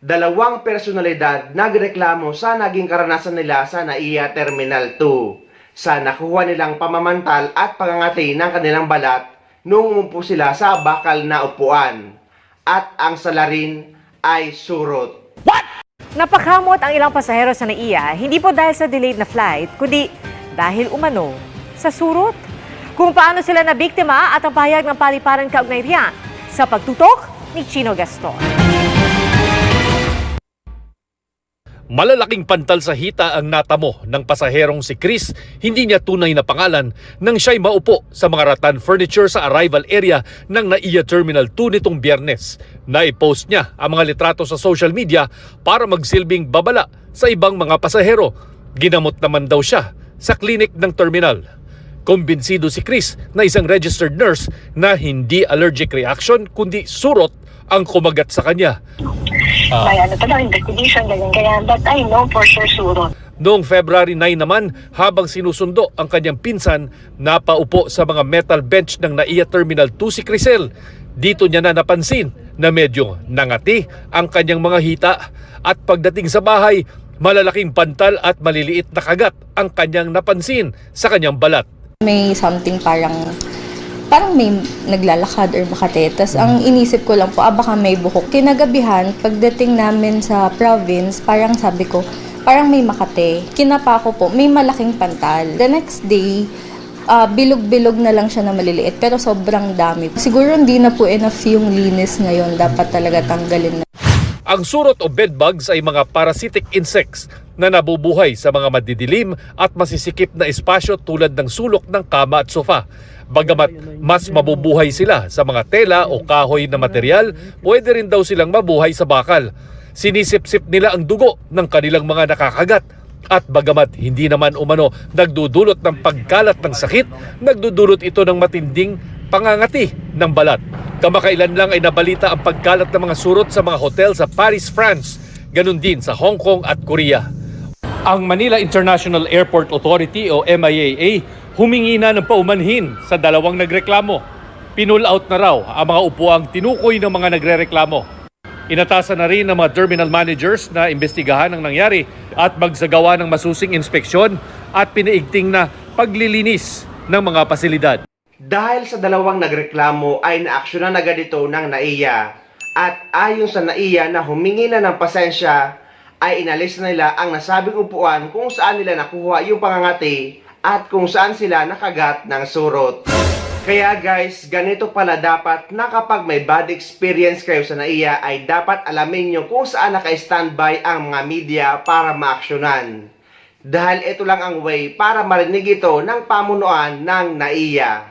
Dalawang personalidad nagreklamo sa naging karanasan nila sa NAIA Terminal 2 sa nakuha nilang pamamantal at pangangati ng kanilang balat nung umupo sila sa bakal na upuan at ang salarin ay surot. Napakamot ang ilang pasahero sa NAIA, hindi po dahil sa delayed na flight, kundi dahil umano sa surot. Kung paano sila nabiktima at ang pahayag ng paliparan kaugnay riyan sa pagtutok ni Chino Gaston. Malalaking pantal sa hita ang natamo ng pasaherong si Chris, hindi niya tunay na pangalan, nang siya'y maupo sa mga rattan furniture sa arrival area ng NAIA Terminal 2 nitong Biyernes. Naipost niya ang mga litrato sa social media para magsilbing babala sa ibang mga pasahero. Ginamot naman daw siya sa klinik ng terminal. Kumbinsido si Chris na isang registered nurse na hindi allergic reaction kundi surot ang kumagat sa kanya. May investigation, ganyan. But I know for sure surot. Noong February 9 naman, habang sinusundo ang kanyang pinsan, napaupo sa mga metal bench ng NAIA Terminal 2 si Crisel. Dito niya na napansin na medyo nangati ang kanyang mga hita at pagdating sa bahay, malalaking pantal at maliliit na kagat ang kanyang napansin sa kanyang balat. May something parang may naglalakad or makate. Tas ang inisip ko lang po, baka may buhok. Kinagabihan, pagdating namin sa province, parang sabi ko, parang may makate. Kinapa ko po, may malaking pantal. The next day, bilog-bilog na lang siya na maliliit, pero sobrang dami. Siguro hindi na po enough yung linis ngayon. Dapat talaga tanggalin na. Ang surot o bedbugs ay mga parasitic insects na nabubuhay sa mga madidilim at masisikip na espasyo tulad ng sulok ng kama at sofa. Bagamat mas mabubuhay sila sa mga tela o kahoy na material, pwede rin daw silang mabuhay sa bakal. Sinisip-sip nila ang dugo ng kanilang mga nakakagat. At bagamat hindi naman umano nagdudulot ng pagkalat ng sakit, nagdudulot ito ng matinding pangangati ng balat. Kamakailan lang ay nabalita ang pagkalat ng mga surot sa mga hotel sa Paris, France. Ganun din sa Hong Kong at Korea. Ang Manila International Airport Authority o MIAA humingi na ng paumanhin sa dalawang nagreklamo. Pinull out na raw ang mga upuang tinukoy ng mga nagrereklamo. Inatasan na rin ng mga terminal managers na imbestigahan ang nangyari at magsagawa ng masusing inspeksyon at pinaigting na paglilinis ng mga pasilidad. Dahil sa dalawang nagreklamo ay naaksyonan agad ito ng NAIA at ayon sa NAIA na humingi na ng pasensya ay inalis na nila ang nasabing upuan kung saan nila nakuha yung pangangati at kung saan sila nakagat ng surot. Kaya guys, ganito pala dapat na kapag may bad experience kayo sa NAIA ay dapat alamin nyo kung saan naka-standby ang mga media para maaksyonan. Dahil ito lang ang way para marinig ito ng pamunuan ng NAIA.